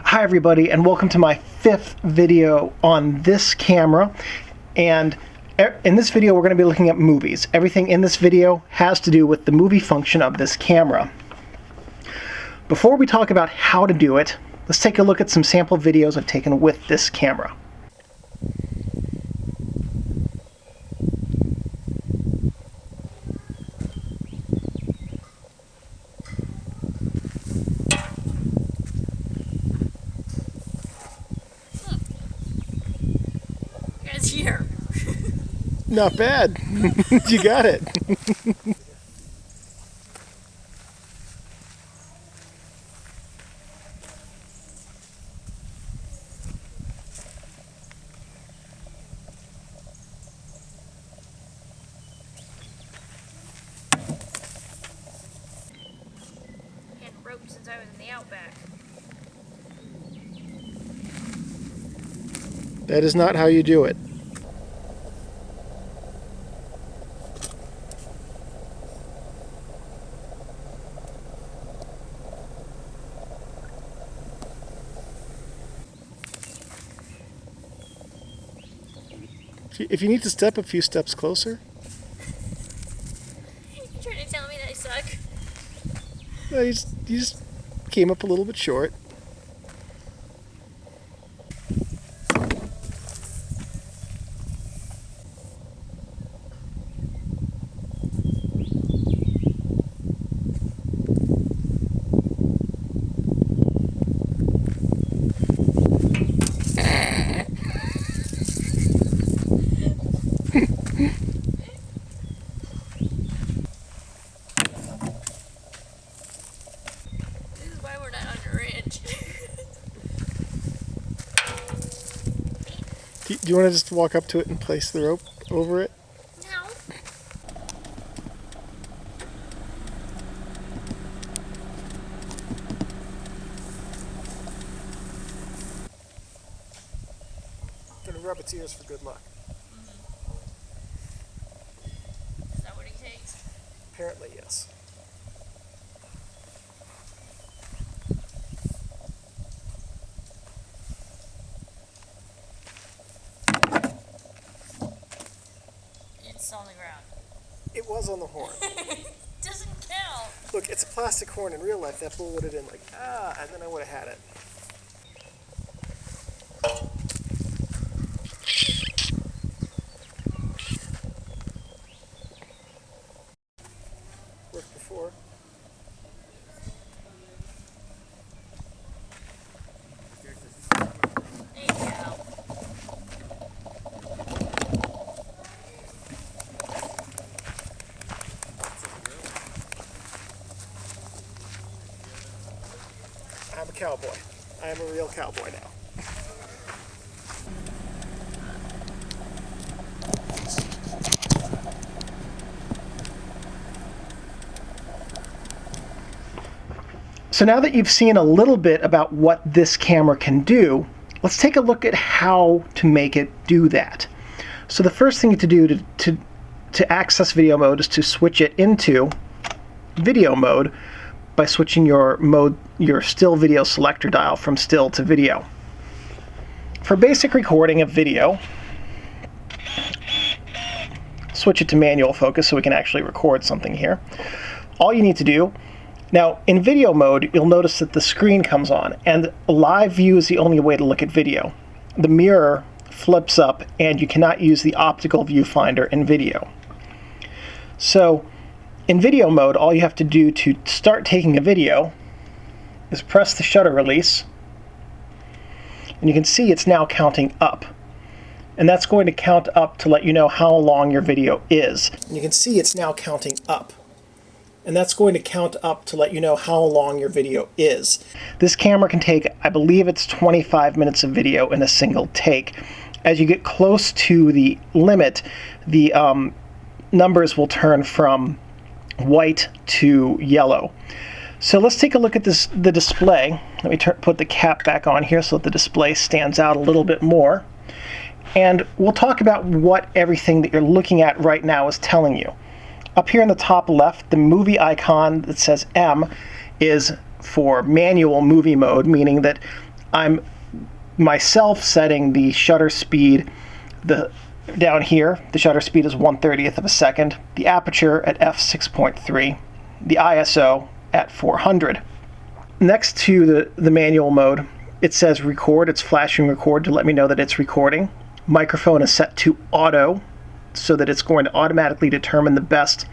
Hi everybody, and welcome to my 5th video on this camera. And in this video we're going to be looking at movies. Everything in this video has to do with the movie function of this camera. Before we talk about how to do it, let's take a look at some sample videos I've taken with this camera. Here. Not bad. You got it. Had rope since I was in the outback. That is not how you do it. If you need to step a few steps closer. You trying to tell me that I suck? No, you just came up a little bit short. Do you want to just walk up to it and place the rope over it? No. Gonna rub its ears for good luck. Is that what he takes? Apparently, yes. It's on the ground. It was on the horn. Doesn't count. Look, it's a plastic horn. In real life, that bull would have been like, and then I would have had it. Worked before. There you go. I'm a cowboy. I am a real cowboy now. So now that you've seen a little bit about what this camera can do, let's take a look at how to make it do that. So the first thing to do to access video mode is to switch it into video mode by switching your still video selector dial from still to video. For basic recording of video, switch it to manual focus so we can actually record something here. All you need to do, now in video mode, you'll notice that the screen comes on, and live view is the only way to look at video. The mirror flips up and you cannot use the optical viewfinder in video. So in video mode, all you have to do to start taking a video is press the shutter release, and you can see it's now counting up. And that's going to count up to let you know how long your video is. And you can see it's now counting up. And that's going to count up to let you know how long your video is. This camera can take, I believe it's 25 minutes of video in a single take. As you get close to the limit, the numbers will turn from white to yellow. So let's take a look at the display. Let me put the cap back on here so that the display stands out a little bit more. And we'll talk about what everything that you're looking at right now is telling you. Up here in the top left, the movie icon that says M is for manual movie mode, meaning that I'm myself setting the shutter speed down here. The shutter speed is 1/30th of a second, the aperture at f6.3, the ISO at 400. Next to the manual mode, it says record. It's flashing record to let me know that it's recording. Microphone is set to auto so that it's going to automatically determine the best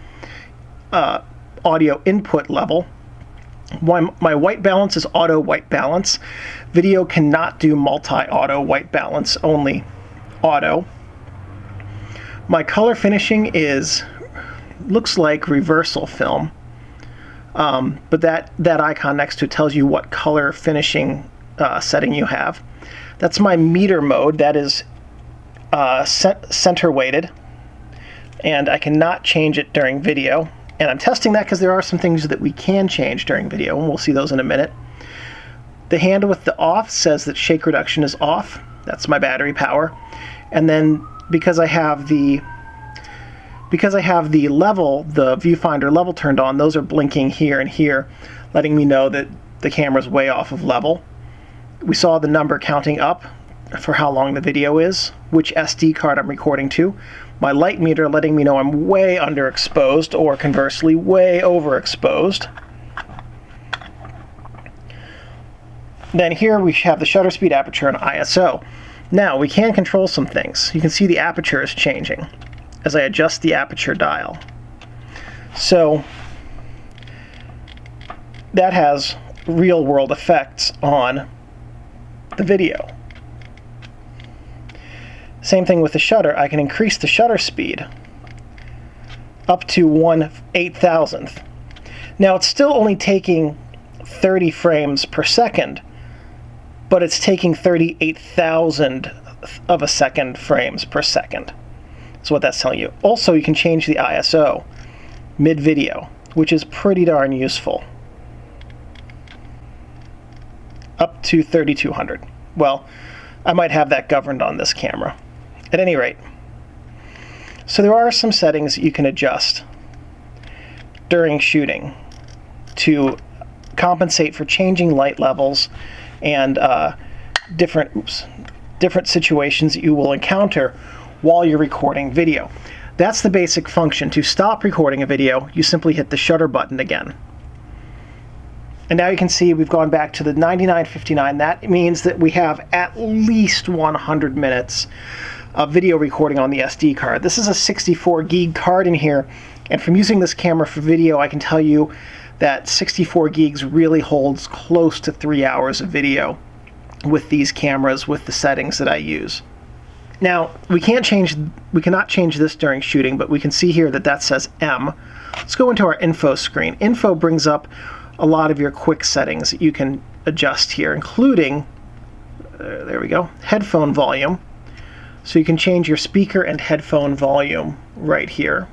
audio input level. My white balance is auto white balance. Video cannot do multi-auto white balance, only auto. My color finishing looks like reversal film, but that icon next to it tells you what color finishing setting you have. That's my meter mode. That is center weighted, and I cannot change it during video. And I'm testing that because there are some things that we can change during video, and we'll see those in a minute. The hand with the off says that shake reduction is off. That's my battery power. And then because I have the level, the viewfinder level turned on, those are blinking here and here, letting me know that the camera's way off of level. We saw the number counting up for how long the video is, which SD card I'm recording to. My light meter letting me know I'm way underexposed, or conversely, way overexposed. Then here we have the shutter speed, aperture, and ISO. Now we can control some things. You can see the aperture is changing as I adjust the aperture dial. So that has real-world effects on the video. Same thing with the shutter. I can increase the shutter speed up to 1/8000th. Now it's still only taking 30 frames per second, but it's taking 38,000 of a second frames per second. That's what that's telling you. Also, you can change the ISO mid-video, which is pretty darn useful. Up to 3200. Well, I might have that governed on this camera. At any rate, so there are some settings you can adjust during shooting to compensate for changing light levels and different situations that you will encounter while you're recording video. That's the basic function. To stop recording a video, you simply hit the shutter button again. And now you can see we've gone back to the 9959. That means that we have at least 100 minutes of video recording on the SD card. This is a 64 gig card in here, and from using this camera for video, I can tell you that 64 gigs really holds close to 3 hours of video with these cameras, with the settings that I use. Now, we cannot change this during shooting, but we can see here that that says M. Let's go into our info screen. Info brings up a lot of your quick settings that you can adjust here, including, there we go, headphone volume. So you can change your speaker and headphone volume right here.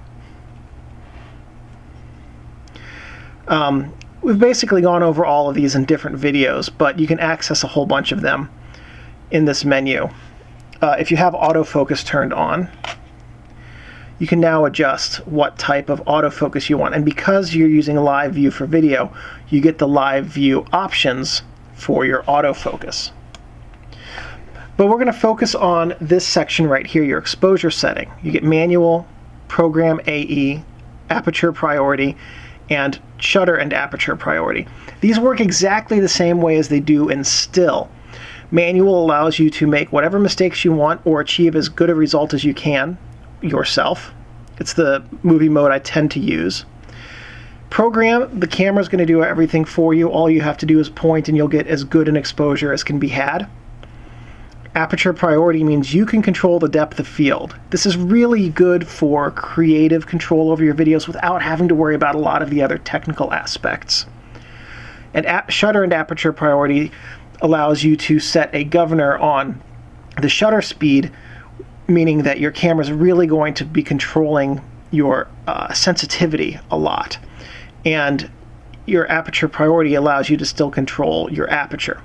We've basically gone over all of these in different videos, but you can access a whole bunch of them in this menu. If you have autofocus turned on, you can now adjust what type of autofocus you want. And because you're using live view for video, you get the live view options for your autofocus. But we're going to focus on this section right here, your exposure setting. You get manual, program AE, aperture priority, and shutter and aperture priority. These work exactly the same way as they do in still. Manual allows you to make whatever mistakes you want or achieve as good a result as you can yourself. It's the movie mode I tend to use. Program, the camera's going to do everything for you. All you have to do is point and you'll get as good an exposure as can be had. Aperture priority means you can control the depth of field. This is really good for creative control over your videos without having to worry about a lot of the other technical aspects. And shutter and aperture priority allows you to set a governor on the shutter speed, meaning that your camera is really going to be controlling your sensitivity a lot. And your aperture priority allows you to still control your aperture.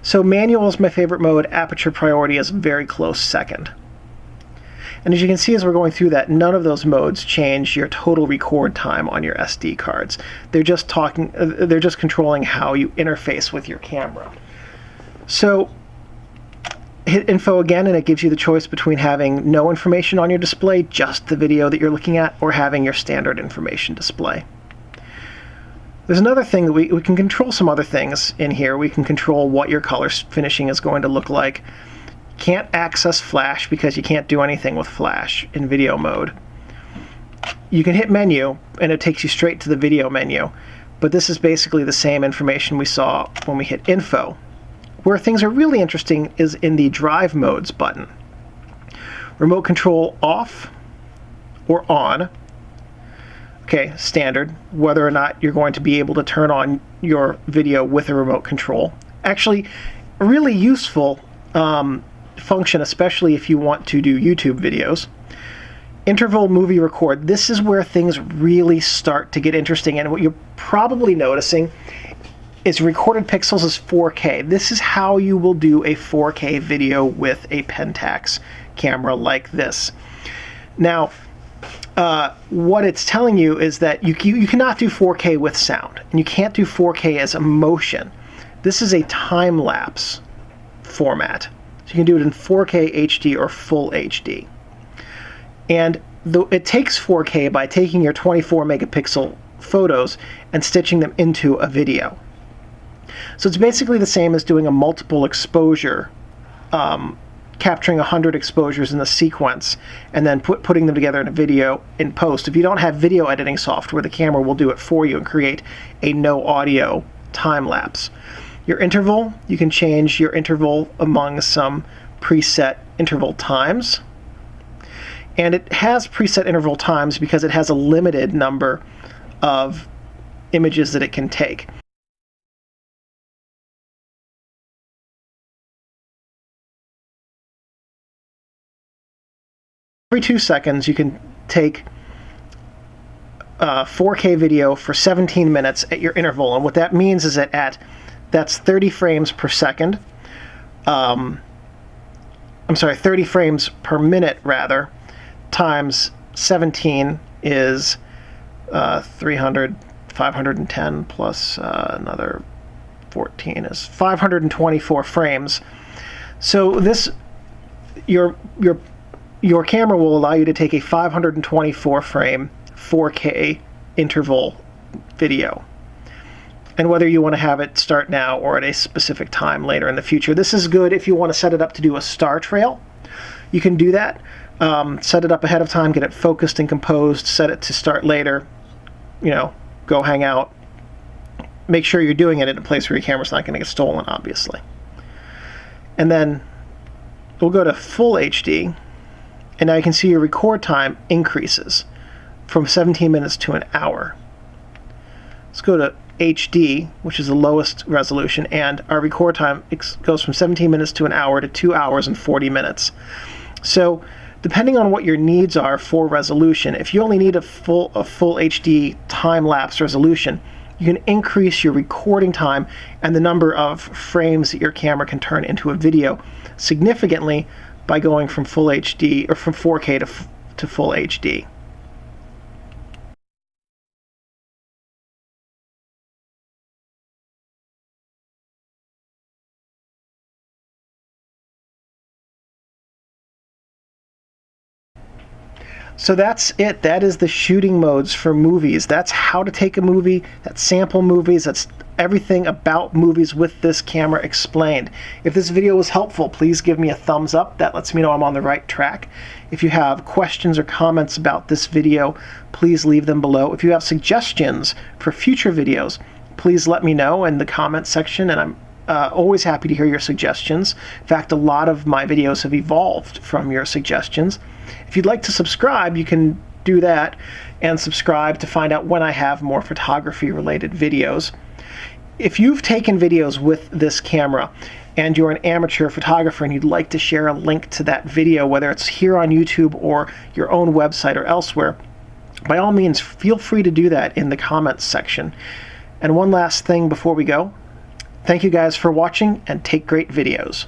So manual is my favorite mode, aperture priority is very close second. And as you can see as we're going through that, none of those modes change your total record time on your SD cards. They're just controlling how you interface with your camera. So hit info again, and it gives you the choice between having no information on your display, just the video that you're looking at, or having your standard information display. There's another thing that we can control some other things in here. We can control what your color finishing is going to look like. Can't access flash because you can't do anything with flash in video mode. You can hit menu and it takes you straight to the video menu, but this is basically the same information we saw when we hit info. Where things are really interesting is in the drive modes button. Remote control off or on. Okay, standard, whether or not you're going to be able to turn on your video with a remote control. Actually, a really useful function, especially if you want to do YouTube videos. Interval movie record. This is where things really start to get interesting, and what you're probably noticing is recorded pixels is 4K. This is how you will do a 4K video with a Pentax camera like this. Now, what it's telling you is that you cannot do 4K with sound, and you can't do 4K as a motion. This is a time-lapse format. So you can do it in 4K HD or full HD. And it takes 4K by taking your 24 megapixel photos and stitching them into a video. So it's basically the same as doing a multiple exposure, capturing 100 exposures in a sequence and then putting them together in a video in post. If you don't have video editing software, the camera will do it for you and create a no audio time lapse. Your interval, you can change your interval among some preset interval times. And it has preset interval times because it has a limited number of images that it can take. Every 2 seconds you can take 4K video for 17 minutes at your interval, and what that means is that that's 30 frames per second. I'm sorry, 30 frames per minute rather, times 17 is 300, 510 plus another 14 is 524 frames. So this your camera will allow you to take a 524 frame 4K interval video. And whether you want to have it start now or at a specific time later in the future. This is good if you want to set it up to do a star trail. You can do that. Set it up ahead of time, get it focused and composed, set it to start later, go hang out. Make sure you're doing it in a place where your camera's not going to get stolen, obviously. And then we'll go to full HD, and now you can see your record time increases from 17 minutes to an hour. Let's go to HD, which is the lowest resolution, and our record time goes from 17 minutes to an hour to 2 hours and 40 minutes. So depending on what your needs are for resolution, if you only need a full HD time-lapse resolution, you can increase your recording time and the number of frames that your camera can turn into a video significantly by going from full HD or from 4K to full HD. So that's it. That is the shooting modes for movies. That's how to take a movie, that's sample movies, that's everything about movies with this camera explained. If this video was helpful, please give me a thumbs up. That lets me know I'm on the right track. If you have questions or comments about this video, please leave them below. If you have suggestions for future videos, please let me know in the comments section, and I'm always happy to hear your suggestions. In fact, a lot of my videos have evolved from your suggestions. If you'd like to subscribe, you can do that and subscribe to find out when I have more photography-related videos. If you've taken videos with this camera and you're an amateur photographer and you'd like to share a link to that video, whether it's here on YouTube or your own website or elsewhere, by all means, feel free to do that in the comments section. And one last thing before we go. Thank you guys for watching, and take great videos.